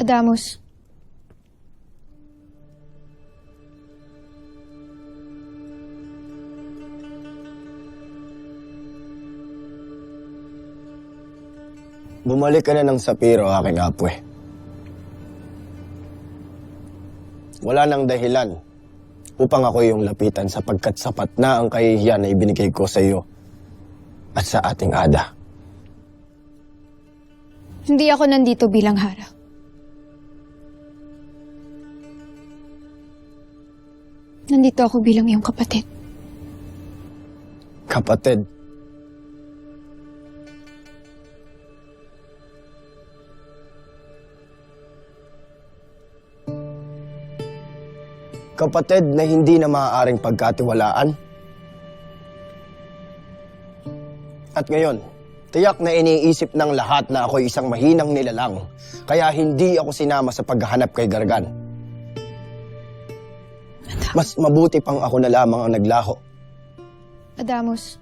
Adamos. Bumalik ka na ng Sapiro, aking apwe. Wala nang dahilan upang ako yung lapitan sapagkat sapat na ang kahihiyan na ibinigay ko sa iyo at sa ating Ada. Hindi ako nandito bilang hara. Nandito ako bilang iyong kapatid. Kapatid. Kapatid na hindi na maaaring pagkatiwalaan. At ngayon, tiyak na iniisip ng lahat na ako'y isang mahinang nilalang, kaya hindi ako sinama sa paghahanap kay Gargan. Mas mabuti pang ako na lamang ang naglaho. Adamos,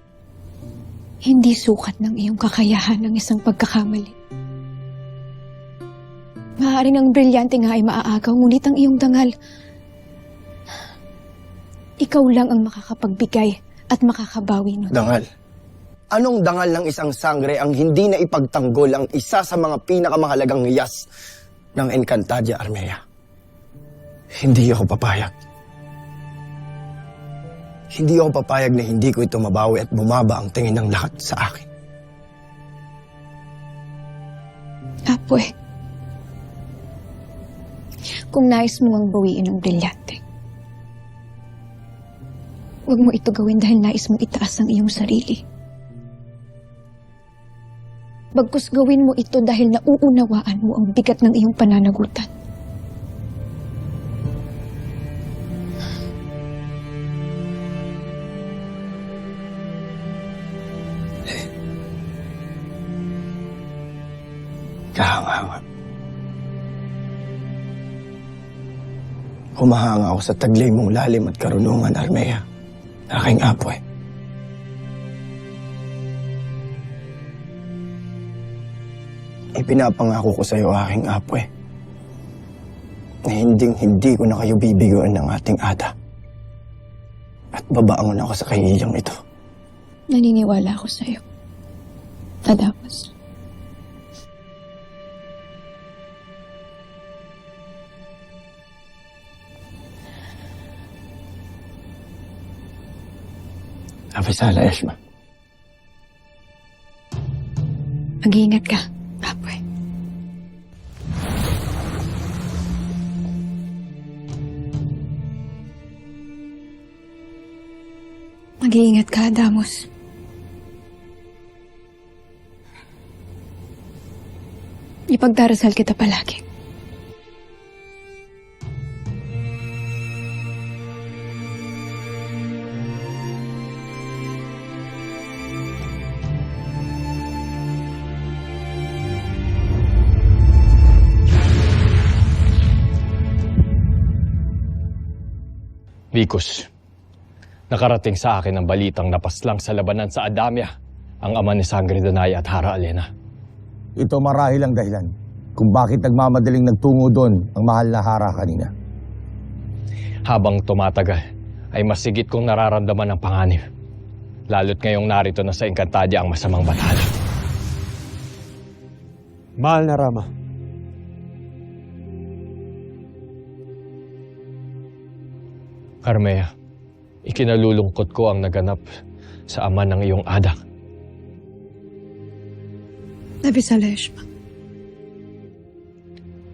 hindi sukat ng iyong kakayahan ng isang pagkakamali. Maaaring ang brilyante nga ay maaagaw, ngunit ang iyong dangal, ikaw lang ang makakapagbigay at makakabawi nun. Dangal? Anong dangal ng isang sangre ang hindi na ipagtanggol ang isa sa mga pinakamahalagang hiyas ng Encantadia Armea? Hindi ako papayag. Hindi ako papayag na hindi ko ito mabawi at bumaba ang tingin ng lahat sa akin. Apwe, kung nais mo ang bawiin ng brilyante, huwag mo ito gawin dahil nais mong itaas ang iyong sarili. Bagkus gawin mo ito dahil nauunawaan mo ang bigat ng iyong pananagutan. Kahanga. Humahanga ako sa taglay mong lalim at karunungan, Armea. Aking apwe. Ipinapangako ko sa iyo, aking apwe, na hindi ko na kayo bibiguan ng ating Ada. At babaangon ako sa kahihiyang ito. Naniniwala ako sa iyo. Adamos. Afisala, Eshma. Mag-iingat ka, Apwe. Mag-iingat ka, Adamos. Ipagdarasal kita palagi. Vicus, nakarating sa akin ang balitang napaslang sa labanan sa Adamia ang ama ni Sangre Danaya at Hara Alena. Ito marahil ang dahilan kung bakit nagmamadaling nagtungo doon ang mahal na Hara kanina. Habang tumatagal, ay masigit kong nararamdaman ang panganib. Lalo't ngayong narito na sa Encantadia ang masamang batala. Mahal na Rama, Armea, ikinalulungkot ko ang naganap sa ama ng iyong adak. Nabisala, Eshma.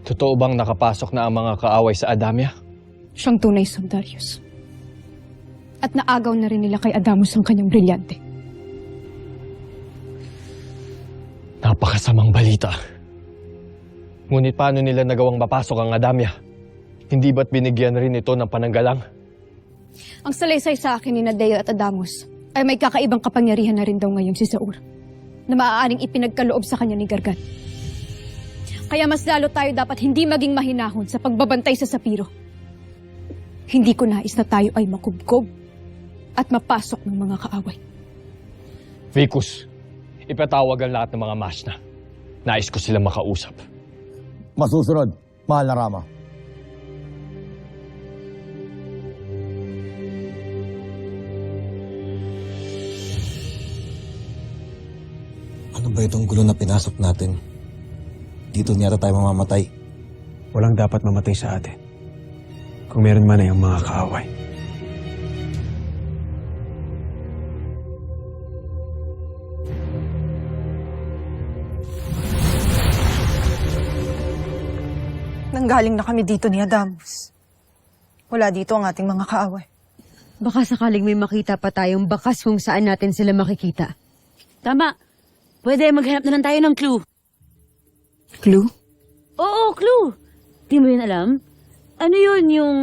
Totoo bang nakapasok na ang mga kaaway sa Adamia? Siyang tunay son Darius. At naagaw na rin nila kay Adamos ang kanyang brilyante. Napakasamang balita. Ngunit paano nila nagawang mapasok ang Adamia? Hindi ba't binigyan rin ito ng pananggalang? Ang salaysay sa akin ni Nadeo at Adamos ay may kakaibang kapangyarihan na rin daw ngayong si Saur na maaaring ipinagkaloob sa kanya ni Gargan. Kaya mas lalo tayo dapat hindi maging mahinahon sa pagbabantay sa Sapiro. Hindi ko nais na tayo ay makubkob at mapasok ng mga kaaway. Vicus, ipatawag ang lahat ng mga Mashna. Nais ko silang makausap. Masusunod, Mahal na Rama. Ano ba itong gulo na pinasok natin? Dito niyata tayo mamamatay. Walang dapat mamatay sa atin. Kung meron man ay ang mga kaaway. Nanggaling na kami dito ni Adamus. Wala dito ang ating mga kaaway. Baka sakaling may makita pa tayong bakas kung saan natin sila makikita. Tama. Pwede maghanap na lang tayo ng clue. Clue? Oo, clue. Di mo yun alam? Ano yun, yung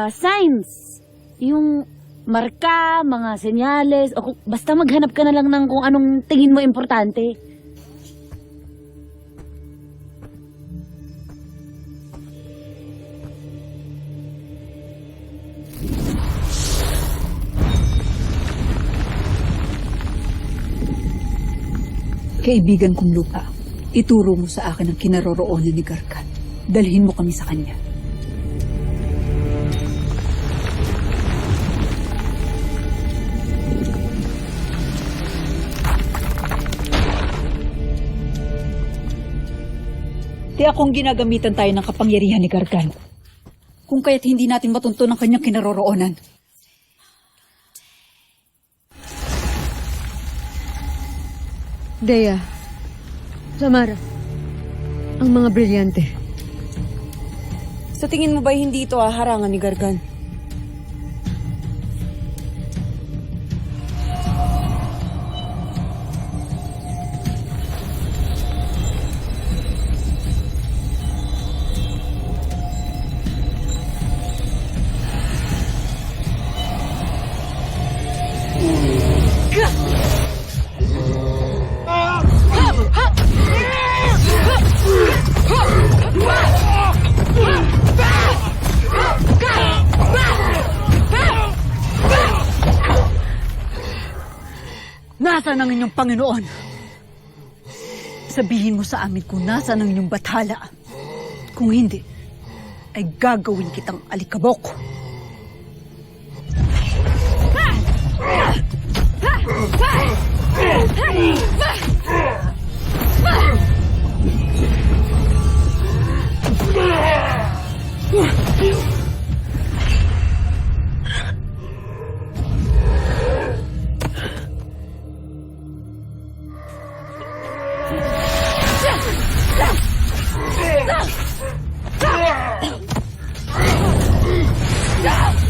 signs? Yung marka, mga senyales, o basta maghanap ka na lang ng kung anong tingin mo importante. Kaibigan kong lupa, ituro mo sa akin ang kinaroroonan ni Gargan. Dalhin mo kami sa kanya. Di akong ginagamitan tayo ng kapangyarihan ni Gargan. Kung kaya't hindi natin matunto ang kanyang kinaroroonan. Dea, Samara, ang mga brilyante. Sa tingin mo ba hindi ito harangan ni Gargan? Nasaan ang inyong Panginoon? Sabihin mo sa amin kung nasaan ang inyong bathala. Kung hindi, ay gagawin kitang alikabok. Ah!